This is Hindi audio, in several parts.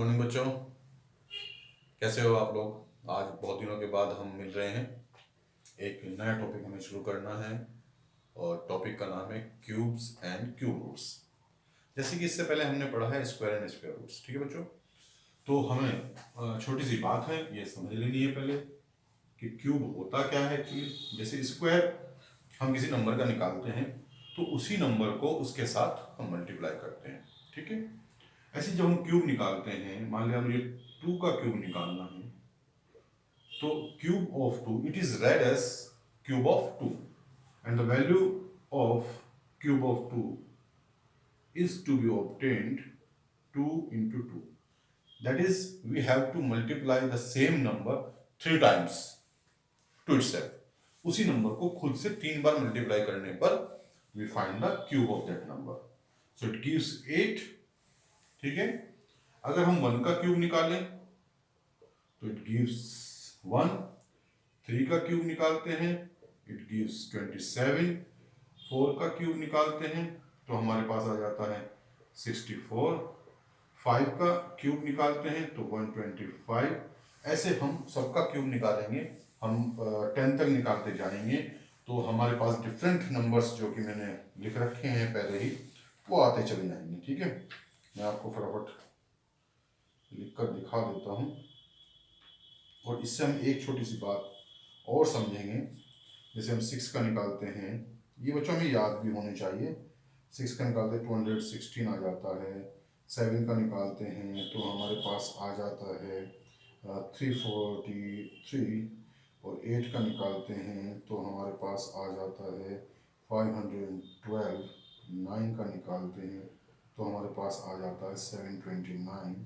मॉर्निंग बच्चों, कैसे हो आप लोग। आज बहुत दिनों के बाद हम मिल रहे हैं। एक नया टॉपिक हमें शुरू करना है और टॉपिक का नाम है क्यूब्स एंड क्यूब रूट्स। जैसे कि इससे पहले हमने पढ़ा है स्क्वायर एंड स्क्वायर रूट्स। ठीक है बच्चों, तो हमें छोटी सी बात है ये समझ लेनी है पहले कि क्यूब होता क्या है एक्चुअली। जैसे स्क्वायर हम किसी नंबर का निकालते हैं तो उसी नंबर को उसके साथ हम मल्टीप्लाई करते हैं। ठीक है, ऐसे जब हम क्यूब निकालते हैं, मान लिया मुझे 2 का क्यूब निकालना है, तो cube of 2 it is read as cube of 2 and the value of cube of 2 is to be obtained 2 into 2. That is, we have to multiply the same number 3 times to itself. उसी नंबर को खुद से 3 बार मल्टीप्लाई करने पर we find the cube of that number. So it gives 8. ठीक है, अगर हम 1 का क्यूब निकालें तो इट गिव्स 1, 3 का क्यूब निकालते हैं इट गिव्स 27, 4 का क्यूब निकालते हैं तो हमारे पास आ जाता है 64, 5 का क्यूब निकालते हैं तो 125। ऐसे हम सबका क्यूब निकालेंगे, हम 10 तक निकालते जाएंगे तो हमारे पास डिफरेंट नंबर्स जो कि मैंने लिख रखे हैं पहले ही वो आते चले जाएंगे। ठीक है, मैं आपको फटाफट लिख कर दिखा देता हूँ और इससे हम एक छोटी सी बात और समझेंगे। जैसे हम 6 का निकालते हैं, ये बच्चों हमें याद भी होनी चाहिए। 6 का निकालते 216 आ जाता है। 7 का निकालते हैं तो हमारे पास आ जाता है 343 और 8 का निकालते हैं तो हमारे पास आ जाता है 512। 9 का निकालते हैं तो हमारे पास आ जाता है 729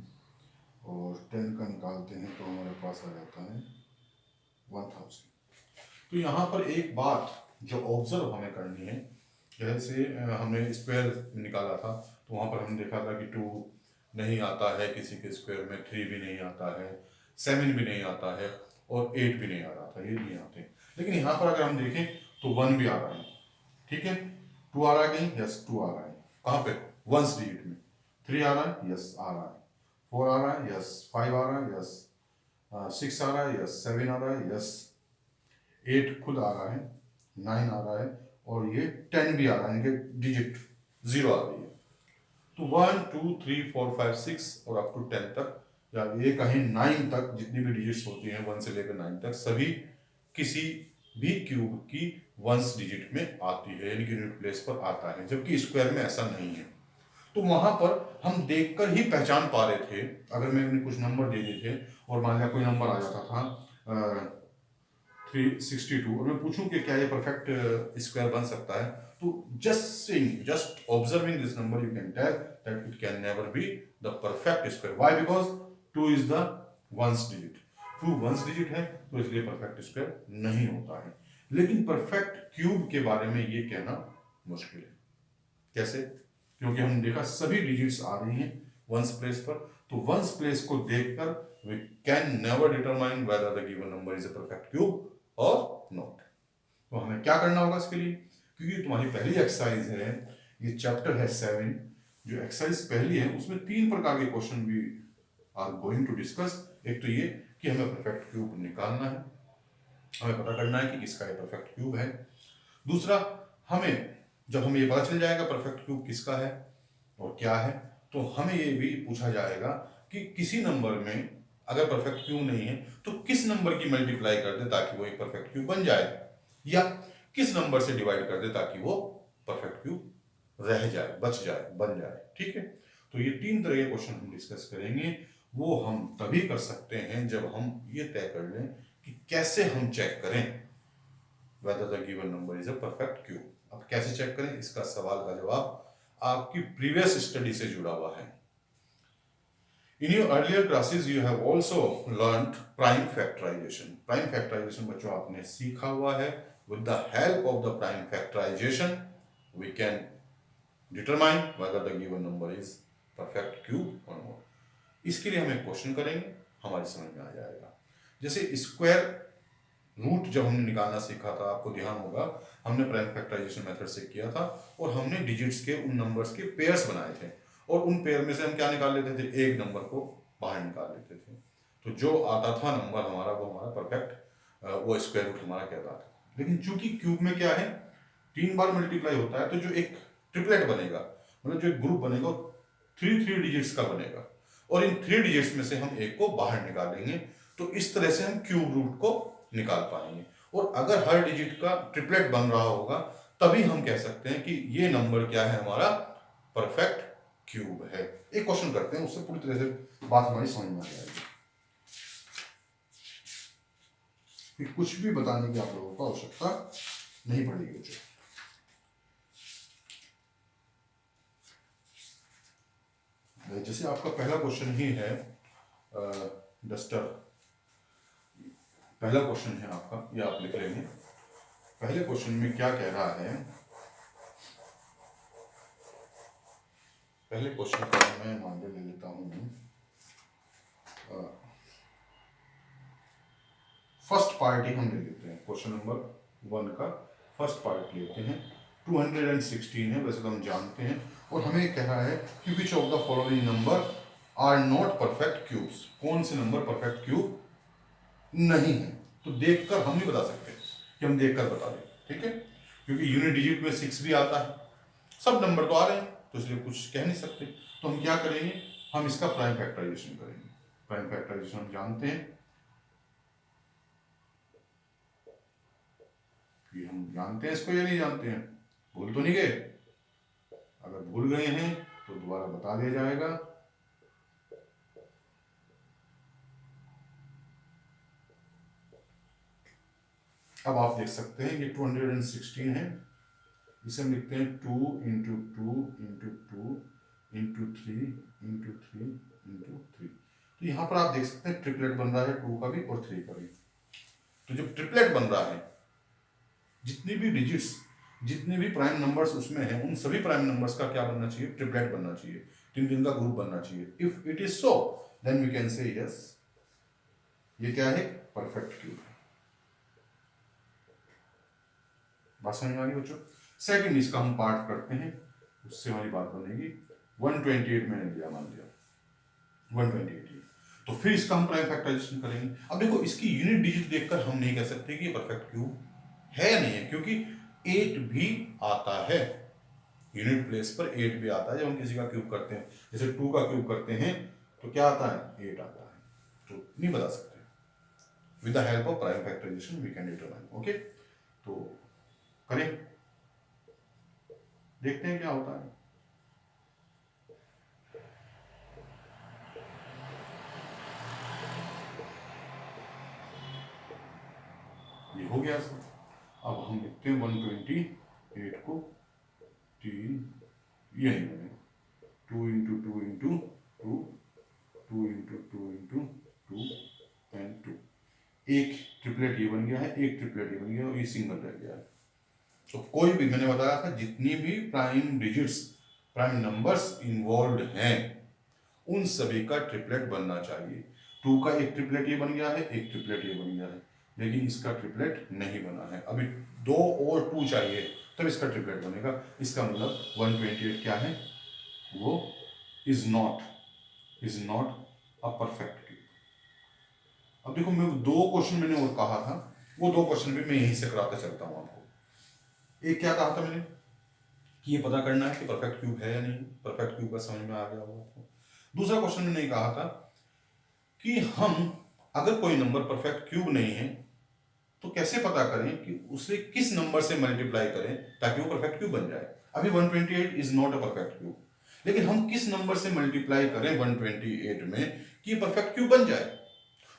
और 10 का निकालते हैं तो हमारे पास आ जाता है 1000। तो यहाँ पर एक बात जो ऑब्जर्व हमें करनी है, जैसे हमने स्क्वायर निकाला था तो वहाँ पर हमने देखा था कि 2 नहीं आता है, किसी के स्क्वायर में 3 भी नहीं आता है, 7 भी नहीं आता है और 8 भी नहीं आ रहा था, ये नहीं आते। लेकिन यहाँ पर अगर हम देखें तो 1 भी आ रहा है। ठीक है, 2 आ रहा है कहीं, यस 2 आ रहा है। कहाँ पे? 1 डिजिट में। 3 आ रहा है, यस आ रहा है। 4 आ रहा है, यस 5 आ रहा है, यस 6 आ रहा है, यस 7 आ रहा है, यस 8 खुद आ रहा है, 9 आ रहा है और ये 10 भी आ रहा है, इनके डिजिट 0 आ रही है। तो 1 2 3 4 5 6 और अप टू 10 तक, या ये कहीं 9 तक जितनी भी डिजिट्स होती हैं 1 से लेकर 9 तक सभी किसी भी क्यूब की 1 डिजिट में आती है, यानी कि यूनिट प्लेस पर आता है, जबकि स्क्वायर में ऐसा नहीं है। तो वहां पर हम देखकर ही पहचान पा रहे थे। अगर मैंने कुछ नंबर दे दिए थे और मान लिया कोई नंबर आ जाता था 362 और मैं पूछूं कि क्या ये परफेक्ट स्क्वायर बन सकता है, तो just observing this number you can tell that it can never be the perfect square. Why? Because 2 is the 1 digit. 2 1 digit है तो इसलिए परफेक्ट स्क्वायर नहीं होता है। लेकिन परफेक्ट क्यूब के बारे में ये कहना मुश्किल है। कैसे? क्योंकि हम देखा सभी डिजिट्स आ रही हैं 1 प्लेस पर, तो 1 प्लेस को देखकर we can never determine whether the given number is a perfect cube or not. तो हमें क्या करना होगा इसके लिए? क्योंकि तुम्हारी पहली एक्सरसाइज है, ये चैप्टर है 7, जो एक्सरसाइज पहली है उसमें 3 प्रकार के क्वेश्चन भी आर गोइंग टू डिस्कस। एक तो ये कि हमें परफेक्ट क्यूब निकालना है, हमें पता करना है कि किसका ये परफेक्ट क्यूब है। दूसरा, हमें जब हमें ये पता चल जाएगा परफेक्ट क्यूब किसका है और क्या है, तो हमें ये भी पूछा जाएगा कि किसी नंबर में अगर परफेक्ट क्यूब नहीं है तो किस नंबर की मल्टीप्लाई कर दे ताकि वो एक परफेक्ट क्यूब बन जाए, या किस नंबर से डिवाइड कर दे ताकि वो परफेक्ट क्यूब रह जाए, बच जाए, बन जाए। ठीक है, तो ये 3 तरह के क्वेश्चन हम डिस्कस करेंगे। वो हम तभी कर सकते हैं जब हम ये तय कर लें कि कैसे हम चेक करें whether the given number is a perfect cube। अब कैसे चेक करें, इसका सवाल का जवाब आपकी प्रीवियस स्टडी से जुड़ा हुआ है। In your earlier classes you have also learnt prime factorization। prime factorization बच्चों आपने सीखा हुआ है। With the help of the prime factorization we can determine whether the given number is perfect cube or not। इसके लिए हम एक क्वेश्चन करेंगे, हमारी समझ में आ जाएगा। जैसे स्क्वायर रूट जब हमने निकालना सीखा था, आपको ध्यान होगा हमने प्राइम फैक्टराइजेशन मेथड से किया था और हमने डिजिट्स के उन नंबर्स के पेयर्स बनाए थे और उन पेयर में से हम क्या निकाल लेते थे, एक नंबर को बाहर निकाल लेते थे। तो जो आता था नंबर हमारा वो हमारा परफेक्ट वो स्क्वायर रूट हमारा कहलाता था। लेकिन चूंकि क्यूब में क्या है, 3 बार मल्टीप्लाई होता है, तो जो एक ट्रिपलेट बनेगा, मतलब जो एक ग्रुप बनेगा, 3 डिजिट्स का बनेगा, और इन 3 डिजिट्स में से हम एक को बाहर निकालेंगे। तो इस तरह से हम क्यूब रूट को निकाल पाएंगे। और अगर हर डिजिट का ट्रिपलेट बन रहा होगा तभी हम कह सकते हैं कि ये नंबर क्या है, हमारा परफेक्ट क्यूब है। एक क्वेश्चन करते हैं, उससे पूरी तरह से बात हमारी समझ में आ जाएगी कि कुछ भी बताने की आप लोगों को आवश्यकता नहीं पड़ेगी। जैसे आपका पहला क्वेश्चन ही है डस्टर, पहला क्वेश्चन है आपका, ये आप लिख लेंगे। पहले क्वेश्चन में क्या कह रहा है, पहले क्वेश्चन का मैं मान ले लेता हूँ, फर्स्ट पार्ट ही हम ले लेते हैं। क्वेश्चन नंबर 1 का फर्स्ट पार्ट लेते हैं। 216 है, वैसे तो हम जानते हैं। और हमें कह रहा है कि which of the following number are not perfect cubes, कौन से नंबर परफेक्ट क्यूब नहीं है। तो देखकर हम नहीं बता सकते कि हम देखकर बता दें, ठीक है, क्योंकि यूनिट डिजिट में 6 भी आता है, सब नंबर तो आ रहे हैं, तो इसलिए कुछ कह नहीं सकते। तो हम क्या करेंगे, हम इसका प्राइम फैक्टराइजेशन करेंगे। प्राइम फैक्टराइजेशन हम जानते हैं कि हम जानते हैं इसको या नहीं जानते हैं, भूल तो नहीं गए। अगर भूल गए हैं तो दोबारा बता दिया जाएगा। अब आप देख सकते हैं कि 216 है, इसे हम लिखते हैं 2 into 2 into 2 into 3 into 3 into 3। तो यहाँ पर आप देख सकते हैं ट्रिपलेट बन रहा है 2 का भी और 3 का भी। तो जब ट्रिपलेट बन रहा है, जितनी भी डिजिट्स, जितने भी प्राइम नंबर्स उसमें हैं, उन सभी प्राइम नंबर्स का क्या बनना चाहिए, ट्रिपलेट बनना चाहिए, 3 का ग्रुप बनना चाहिए। If it is so then we can say yes, ये क्या है, परफेक्ट क्यूब है। बात समझ में आ गई बच्चों। सेकंड इसका हम पार्ट करते हैं, उससे हमारी बात बनेगी। 128 मैंने लिया, मान लिया 128, तो फिर इसका हम प्राइम फैक्टराइजेशन करेंगे। अब देखो, इसकी यूनिट डिजिट देखकर हम नहीं कह सकते कि ये परफेक्ट क्यूब है या नहीं है, क्योंकि 8 भी आता है, यूनिट प्लेस पर 8 भी आता है। जब हम किसी का क्यूब करते हैं, जैसे 2 का क्यूब करते हैं, तो क्या आता है, 8 आता है। तो नहीं बता सकते, with the help of prime factorisation we can determine. Okay, तो करें, देखते हैं क्या होता है। ये हो गया सर। अब हम लिखते हैं 128 को 3, ये नहीं बनेगा, 2 into 2 into 2, 2 into 2 into 2 and 2। एक ट्रिपलेट ये बन गया है, एक ट्रिपलेट ये बन गया और ये सिंगल रह गया है। तो कोई भी, मैंने बताया था, जितनी भी prime digits, prime numbers involve हैं, उन सभी का ट्रिपलेट बनना चाहिए। 2 का एक ट्रिपलेट ये बन गया है, एक ट्रिपलेट ये बन गया है, लेकिन इसका ट्रिपलेट नहीं बना है। अभी 2 और 2 चाहिए तब इसका ट्रिपलेट बनेगा। इसका मतलब 128 क्या है, वो is not a perfect cube. अब देखो, मैं 2 क्वेश्चन मैंने और कहा था, वो 2 क्वेश्चन भी मैं यहीं से कराता चलता हूँ आपको। एक क्या कहा था मैंने कि ये पता करना है कि परफेक्ट क्यूब है या नहीं, परफेक्ट क्यूब का समझ में आ गया होगा आपको। दूसरा क्वेश्चन मैंने ये कहा था कि हम अगर कोई नंबर परफेक्ट क्यूब नहीं है तो कैसे पता करें कि उसे किस नंबर से मल्टीप्लाई करें ताकि वो परफेक्ट क्यूब बन जाए। अभी 128 is not a perfect cube, लेकिन हम किस नंबर से मल्टीप्लाई करें 128 में कि ये परफेक्ट क्यूब बन जाए,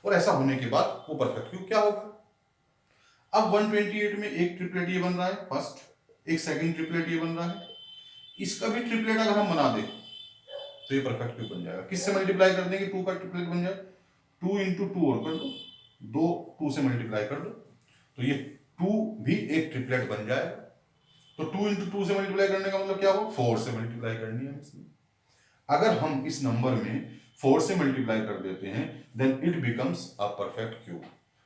और ऐसा होने के बाद वो परफेक्ट क्यूब क्या होगा। अब 128 में एक ट्रिपलेट ये बन रहा है फर्स्ट, एक सेकंड ट्रिपलेट ये बन रहा है, इसका भी ट्रिपलेट अगर हम बना दें तो ये परफेक्ट क्यूब बन जाएगा। किससे मल्टीप्लाई कर देंगे 2 का ट्रिपलेट बन जाए, 2 इंटू 2 और कर दो, 2 2 से मल्टीप्लाई कर दो, तो ये 2 भी एक ट्रिपलेट बन जाएगा। तो 2 इंटू 2 से मल्टीप्लाई करने का मतलब क्या होगा, 4 से मल्टीप्लाई करनी है इसमें। अगर हम इस नंबर में 4 से मल्टीप्लाई कर देते हैं then it becomes a perfect cube.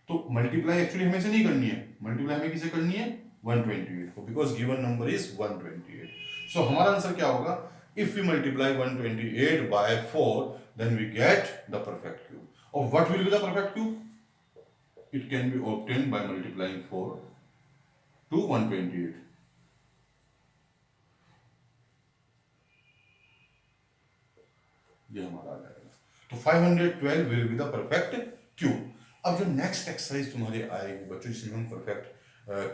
तो मल्टीप्लाई एक्चुअली हमें से नहीं करनी है, मल्टीप्लाई हमें किसे करनी है, 128 को, बिकॉज गिवन नंबर इज 128। सो हमारा आंसर क्या होगा, if we multiply 128 by 4 then we get the perfect cube. Or what will be the perfect cube? It can be obtained by multiplying 4 to 128. ये हमारा आ जाएगा। तो 512 will be the perfect cube. अब जो नेक्स्ट एक्सरसाइज तुम्हारे आएगी बच्चों, जिसमें हम परफेक्ट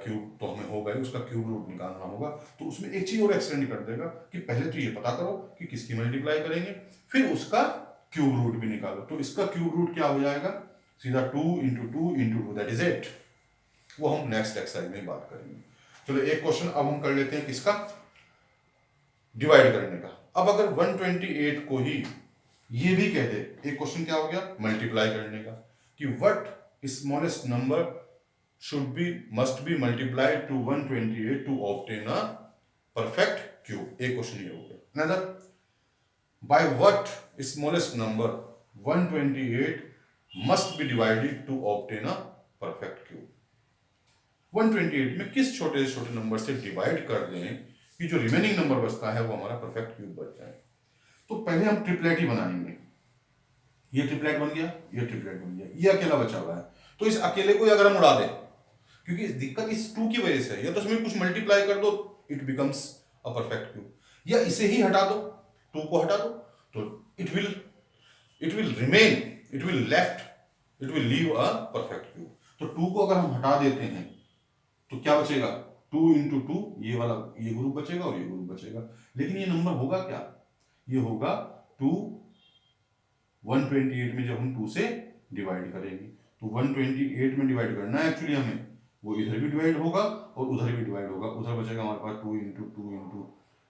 क्यूब तो हमें होगा ही, उसका क्यूब रूट निकालना होगा। तो उसमें एक चीज और एक्सटेंड कर देगा कि पहले तो ये पता करो कि किसकी मल्टीप्लाई करेंगे, फिर उसका क्यूब रूट भी निकालो। तो इसका क्यूब रूट क्या हो जाएगा? सीधा 2 इंटू 2 इंटू 2, दैट इज 8। वो हम नेक्स्ट एक्सरसाइज में बात करेंगे। चलो एक क्वेश्चन अब हम कर लेते हैं किसका, डिवाइड करने का। अब अगर 128 को ही ये भी कह दे, एक क्वेश्चन क्या हो गया, मल्टीप्लाई करने का, कि what smallest number must be multiplied to 128 to obtain a perfect cube. एक क्वेश्चन ये हो गया। Another, by what smallest number 128 must be divided to obtain a perfect cube. 128 में किस छोटे से छोटे नंबर से डिवाइड कर दें कि जो रिमेनिंग नंबर बचता है वो हमारा परफेक्ट क्यूब बच जाए। तो पहले हम ट्रिपलेट ही बनाएंगे। ये ट्रिपलेट बन गया, ये ट्रिपलेट बन गया, ये अकेला बचा हुआ है। तो इस अकेले को अगर हम उड़ा दें, क्योंकि दिक्कत इस 2 की वजह से है, या तो इसमें कुछ मल्टीप्लाई कर दो, it becomes a perfect cube, या इसे ही हटा दो, 2 को हटा दो, तो it will remain, it will leave a perfect cube. तो 2 को अगर हम हटा देते हैं तो क्या बचेगा? 2 इंटू 2, ये वाला, ये ग्रुप बचेगा और ये ग्रुप बचेगा। लेकिन ये नंबर होगा क्या? ये होगा 2 128 में जब हम 2 से डिवाइड करेंगे, तो 128 में डिवाइड करना है एक्चुअली हमें, वो इधर भी डिवाइड होगा और उधर भी डिवाइड होगा। उधर बचेगा हमारे पास 2 into 2 into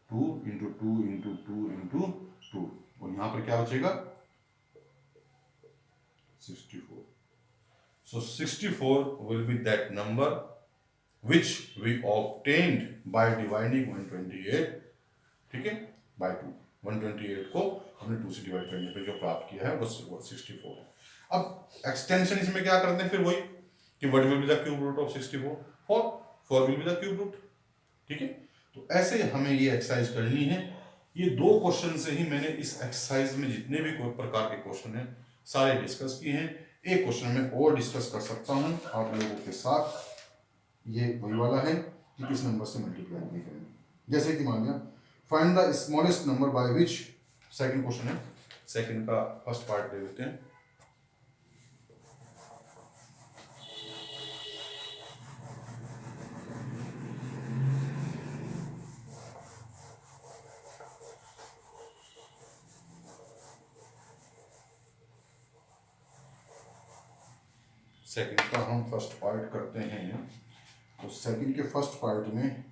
2 into 2 into 2 into 2, और यहां पर क्या बचेगा? 64। So 64 will be that number which we obtained by dividing 128, ठीक है, by 2। 128 को हमने 2 से डिवाइड करने पे जो प्राप्त किया है वो 64 है। अब एक्सटेंशन इसमें क्या करते हैं, फिर वही कि what will be the cube root of 64? 4 will be the cube root, ठीक है। तो ऐसे हमें ये एक्सरसाइज करनी है। ये 2 क्वेश्चन से ही मैंने इस एक्सरसाइज में जितने भी कोई प्रकार के क्वेश्चन हैं सारे डिस्कस किए हैं। एक क्वेश्चन में और डिस्कस कर सकता हूं आप लोगों के साथ, ये वही वाला है कि किस नंबर से मल्टीप्लाई नहीं करेंगे। जैसे कि मान लिया, find the smallest number by which, second question है, सेकंड का फर्स्ट पार्ट दे देते हैं। सेकंड का हम फर्स्ट पार्ट करते हैं। तो सेकंड के फर्स्ट पार्ट में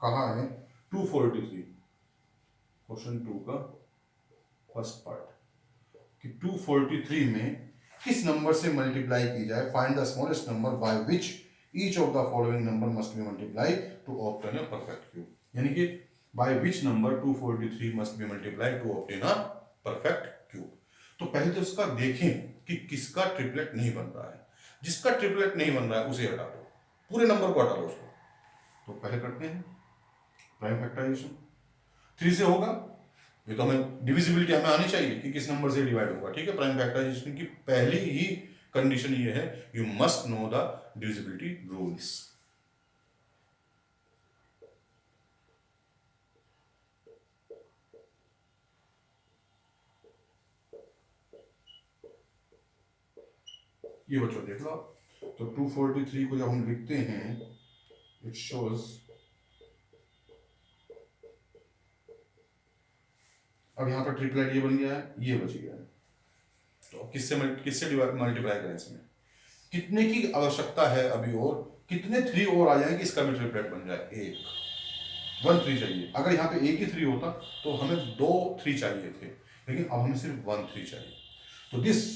कहा है 243, क्वेश्चन 2 का फर्स्ट पार्ट, कि 243 में किस नंबर से मल्टीप्लाई की जाए। Find the smallest number by which each of the following number must B multiply two obtain a perfect cube. यानी कि by which number 243 must be multiply two obtain a perfect cube. तो पहले तो इसका देखें कि किसका ट्रिपलेट नहीं बन रहा है। जिसका ट्रिपलेट नहीं बन रहा है उसे हटा दो, पूरे नंबर को हटा दो उसको। तो पहले करते हैं प्राइम फैक्टराइजेशन। 3 से होगा, ये तो हमें डिविजिबिलिटी हमें आनी चाहिए कि किस नंबर से डिवाइड होगा, ठीक है। प्राइम फैक्टराइजेशन की पहली ही कंडीशन ये है, you must know the divisibility rules. ये बच्चों देख लो। तो 243 को जब हम लिखते हैं, इट शोज, अब यहां पर ट्रिपलेट ये बन गया है, ये बच गया है। तो किससे मल्टीप्लाई करें इसमें? कितने की आवश्यकता है अभी, और कितने 3 और आ जाएंगे इसका भी ट्रिपलेट बन जाए? 1 3 चाहिए। अगर यहाँ पे एक ही 3 होता तो हमें 2 3 चाहिए थे, लेकिन अब हमें सिर्फ 1 3 चाहिए। तो this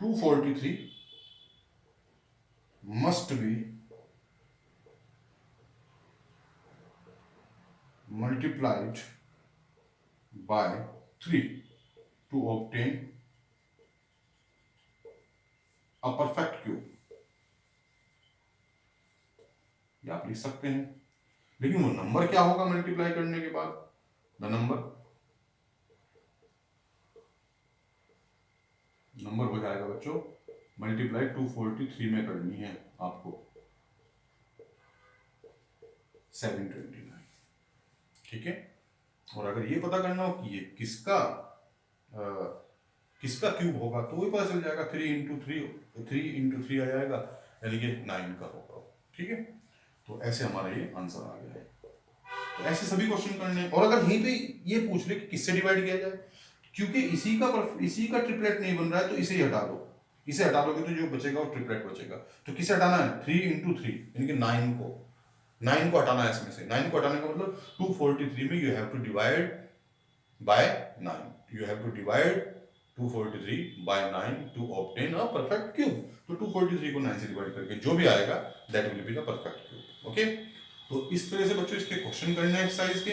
243 must be multiplied by 3 to obtain a perfect cube। ये आप लिख सकते हैं, लेकिन वो नंबर क्या होगा मल्टीप्लाई करने के बाद? द नंबर नंबर हो जाएगा बच्चों मल्टीप्लाई 243 में करनी है आपको 729, ठीक है। और अगर ये पता करना हो कि ये किसका क्यूब होगा तो वही पता चल जाएगा, 3 आ जाएगा, यानी कि 9 का होगा, ठीक है। तो ऐसे हमारा ये आंसर आ गया है। तो ऐसे सभी क्वेश्चन करने हैं। और अगर यहीं पे ये पूछ ले कि किससे डिवाइड किया जाए, क्योंकि इसी का ट्रिपलेट नहीं बन रहा है तो इसे ही हटा दो, इसे हटा दोगे तो जो बचेगा वो ट्रिपलेट बचेगा। तो किसे हटाना है, 3 × 3 यानी कि 9 को हटाना है इसमें से। 9 को हटाने का मतलब 243 में you have to divide by 9, you have to divide 243 by 9 to obtain a perfect cube. तो 243 को 9 से डिवाइड करके जो भी आएगा that will be the perfect cube, okay. तो इस तरह से बच्चों इसके क्वेश्चन करने हैं एक्सरसाइज के।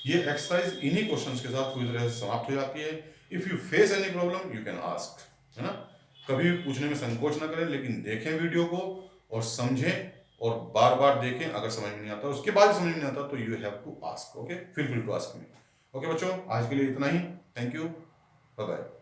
ये एक्सरसाइज इन्हीं क्वेश्चंस के साथ पूरी तरह से समाप्त हो जाती है। If you face any problem you can ask, है ना। कभी भी पूछने में संकोच ना करें, लेकिन देखें वीडियो को और समझें और बार बार देखें। अगर समझ में नहीं आता उसके बाद समझ में नहीं आता तो you have to ask, okay, feel free to ask me. Okay बच्चों, आज के लिए इतना ही। Thank you, bye bye.